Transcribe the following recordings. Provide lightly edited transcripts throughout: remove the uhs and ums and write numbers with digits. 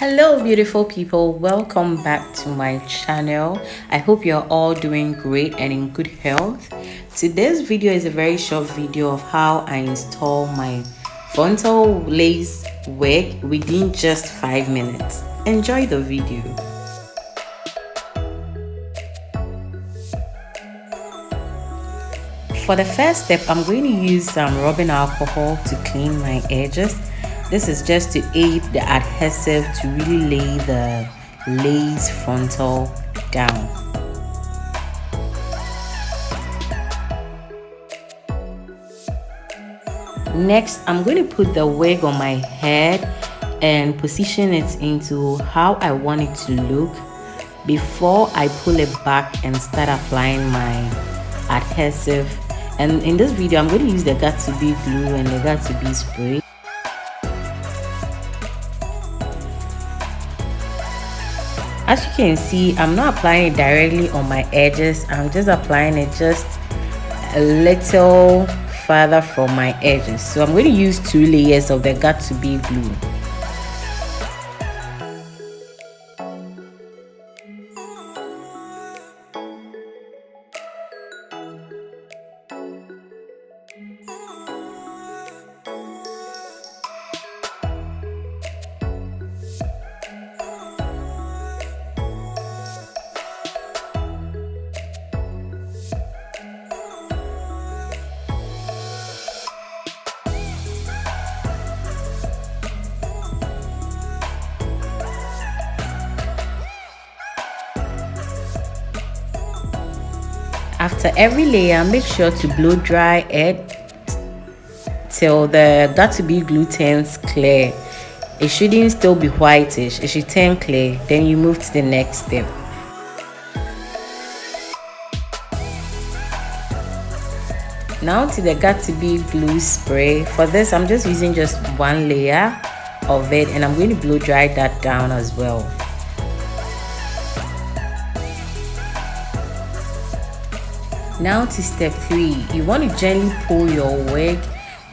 Hello beautiful people, welcome back to my channel. I hope you're all doing great and in good health. Today's video is a very short video of how I install my frontal lace wig within just 5 minutes. Enjoy the video. For the first step, I'm going to use some rubbing alcohol to clean my edges. This is just to aid the adhesive to really lay the lace frontal down. Next, I'm going to put the wig on my head and position it into how I want it to look before I pull it back and start applying my adhesive. And in this video, I'm going to use the Got2b glue and the Got2b spray. As you can see, I'm not applying it directly on my edges. I'm just applying it just a little further from my edges. So I'm going to use 2 layers of the Got2b glue. After every layer, make sure to blow dry it till the Got2b glue turns clear. It shouldn't still be whitish, it should turn clear. Then you move to the next step. Now to the Got2b glue spray. For this, I'm just using just 1 layer of it and I'm going to blow dry that down as well. Now to step 3, you want to gently pull your wig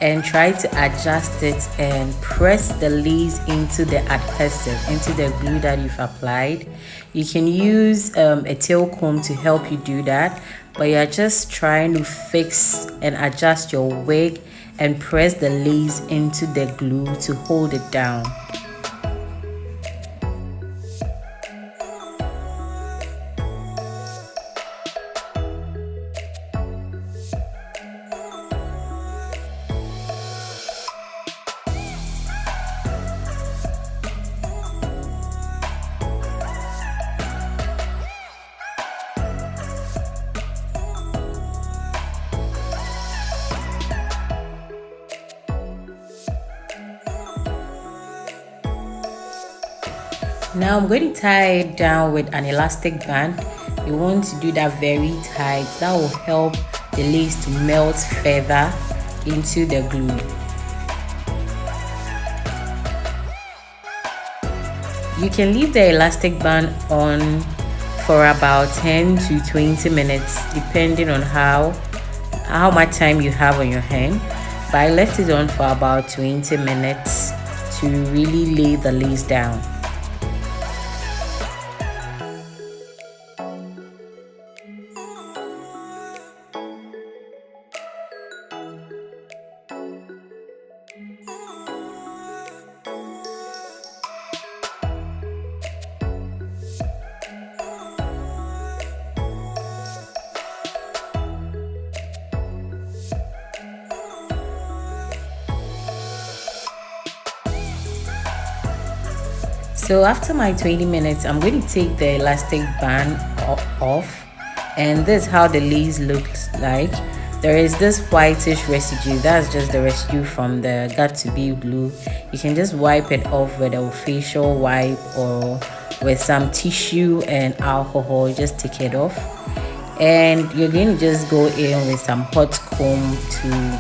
and try to adjust it and press the lace into the adhesive, into the glue that you've applied. You can use a tail comb to help you do that, but you're just trying to fix and adjust your wig and press the lace into the glue to hold it down. Now I'm going to tie it down with an elastic band. You want to do that very tight. That will help the lace to melt further into the glue. You can leave the elastic band on for about 10 to 20 minutes depending on how much time you have on your hand. But I left it on for about 20 minutes to really lay the lace down. So after my 20 minutes, I'm going to take the elastic band off, and this is how the lace looks like. There is this whitish residue. That's just the residue from the Got2b glue. You can just wipe it off with a facial wipe or with some tissue and alcohol. Just take it off, and you're going to just go in with some hot comb to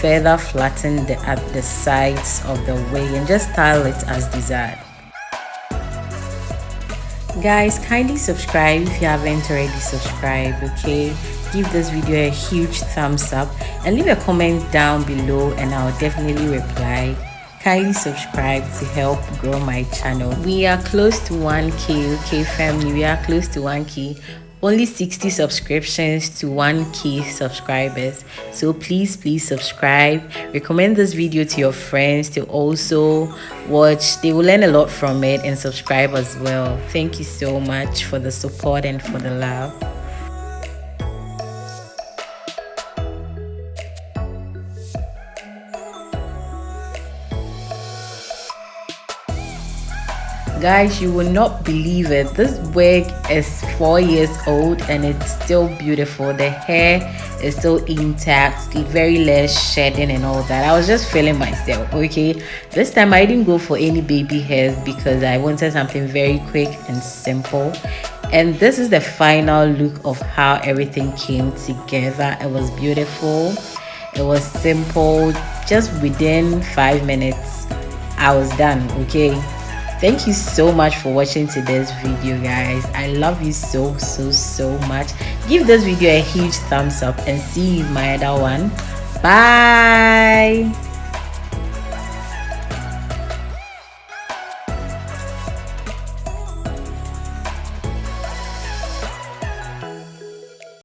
further flatten the sides of the wig and just style it as desired. Guys, kindly subscribe if you haven't already subscribed, okay? Give this video a huge thumbs up and leave a comment down below and I'll definitely reply. kindly subscribe to help grow my channel. We are close to 1k. Okay family, we are close to 1k. Only 60 subscriptions to 1k subscribers, so please subscribe. Recommend this video to your friends to also watch. They will learn a lot from it, and subscribe as well. Thank you so much for the support and for the love. Guys, you will not believe it, this wig is 4 years old and it's still beautiful. The hair is still intact, very less shedding and all that. I was just feeling myself. Okay, this time I didn't go for any baby hairs because I wanted something very quick and simple. And this is the final look of how everything came together. It was beautiful, it was simple. Just within 5 minutes I was done. Okay, thank you so much for watching today's video, guys. I love you so much. Give this video a huge thumbs up and see you in my other one. Bye.